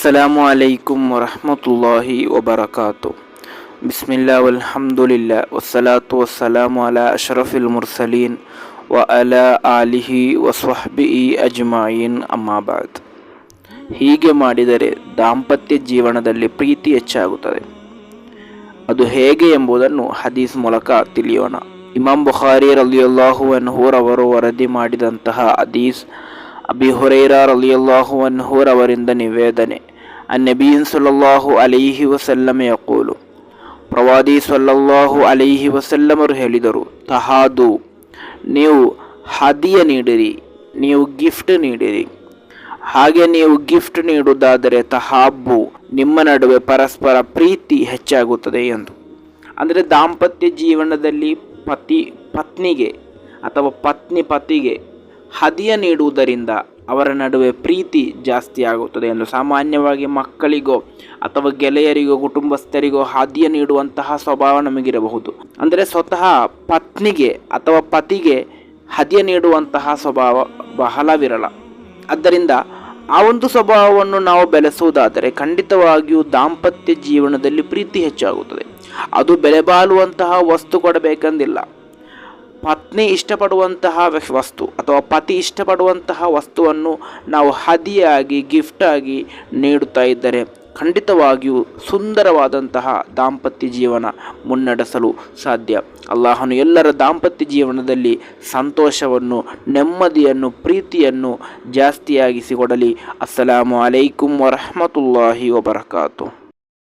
ಅಸ್ಸಲಾಮು ಅಲೈಕುಂ ವರಹಮತುಲ್ಲಾಹಿ ವಬರಕಾತು. ಬಿಸ್ಮಿಲ್ಲಾ ವಲ್ಹಮ್ದುಲಿಲ್ಲಾ ವಸ್ಸಲಾತು ವಸ್ಸಲಾಮು ಅಲಾ ಅಶ್ರಫಿಲ್ ಮುರ್ಸಲೀನ್ ವ ಅಲಾ ಆಲಿಹಿ ವಸ್ವಹ್ಬಿಹಿ ಅಜ್ಮಾಯಿನ್ ಅಮ್ಮಾ ಬಾದ್. ಹೀಗೆ ಮಾಡಿದರೆ ದಾಂಪತ್ಯ ಜೀವನದಲ್ಲಿ ಪ್ರೀತಿ ಹೆಚ್ಚಾಗುತ್ತದೆ. ಅದು ಹೇಗೆ ಎಂಬುದನ್ನು ಹದೀಸ್ ಮೂಲಕ ತಿಳಿಯೋಣ. ಇಮಾಮ್ ಬುಖಾರಿ ರಲಿಯಲ್ಲಾಹು ಅನ್ಹು ರವರು ವರದಿ ಮಾಡಿದಂತಹ ಹದೀಸ್, ಅಬಿ ಹುರೈರಾ ರಲಿಯಲ್ಲಾಹು ಅನ್ಹು ರವರಿಂದ ನಿವೇದನೆ, ನಬಿ ಸಲ್ಲಲ್ಲಾಹು ಅಲೈಹಿ ವಸಲ್ಲಮ ಯಕೂಲು, ಪ್ರವಾದಿ ಸಲ್ಲಲ್ಲಾಹು ಅಲೈಹಿ ವಸಲ್ಲಮರು ಹೇಳಿದರು, ತಹಾದು, ನೀವು ಹದಿಯ ನೀಡಿರಿ, ನೀವು ಗಿಫ್ಟ್ ನೀಡಿರಿ. ಹಾಗೆ ನೀವು ಗಿಫ್ಟ್ ನೀಡುವುದಾದರೆ ತಹಾಬ್ಬು, ನಿಮ್ಮ ನಡುವೆ ಪರಸ್ಪರ ಪ್ರೀತಿ ಹೆಚ್ಚಾಗುತ್ತದೆ ಎಂದು. ಅಂದರೆ ದಾಂಪತ್ಯ ಜೀವನದಲ್ಲಿ ಪತ್ನಿಗೆ ಅಥವಾ ಪತಿಗೆ ಹದಿಯ ನೀಡುವುದರಿಂದ ಅವರ ನಡುವೆ ಪ್ರೀತಿ ಜಾಸ್ತಿ ಆಗುತ್ತದೆ ಎಂದು. ಸಾಮಾನ್ಯವಾಗಿ ಮಕ್ಕಳಿಗೋ ಅಥವಾ ಗೆಳೆಯರಿಗೋ ಕುಟುಂಬಸ್ಥರಿಗೋ ಹದಿಯ ನೀಡುವಂತಹ ಸ್ವಭಾವ ನಮಗಿರಬಹುದು. ಅಂದರೆ ಸ್ವತಃ ಪತ್ನಿಗೆ ಅಥವಾ ಪತಿಗೆ ಹದಿಯ ನೀಡುವಂತಹ ಸ್ವಭಾವ ಬಹಳ ವಿರಳ. ಆದ್ದರಿಂದ ಆ ಒಂದು ಸ್ವಭಾವವನ್ನು ನಾವು ಬೆಳೆಸುವುದಾದರೆ ಖಂಡಿತವಾಗಿಯೂ ದಾಂಪತ್ಯ ಜೀವನದಲ್ಲಿ ಪ್ರೀತಿ ಹೆಚ್ಚಾಗುತ್ತದೆ. ಅದು ಬೆಲೆ ಬಾಳುವಂತಹ ವಸ್ತು ಕೊಡಬೇಕೆಂದಿಲ್ಲ. ಪತ್ನಿ ಇಷ್ಟಪಡುವಂತಹ ವಸ್ತು ಅಥವಾ ಪತಿ ಇಷ್ಟಪಡುವಂತಹ ವಸ್ತುವನ್ನು ನಾವು ಹದಿಯಾಗಿ ಗಿಫ್ಟಾಗಿ ನೀಡುತ್ತಾ ಇದ್ದರೆ ಖಂಡಿತವಾಗಿಯೂ ಸುಂದರವಾದಂತಹ ದಾಂಪತ್ಯ ಜೀವನ ಮುನ್ನಡೆಸಲು ಸಾಧ್ಯ. ಅಲ್ಲಾಹನು ಎಲ್ಲರ ದಾಂಪತ್ಯ ಜೀವನದಲ್ಲಿ ಸಂತೋಷವನ್ನು, ನೆಮ್ಮದಿಯನ್ನು, ಪ್ರೀತಿಯನ್ನು ಜಾಸ್ತಿಯಾಗಿಸಿಕೊಡಲಿ. ಅಸ್ಸಲಾಮು ಅಲೈಕುಂ ವರಹಮತುಲ್ಲಾಹಿ ವಬರಕಾತು.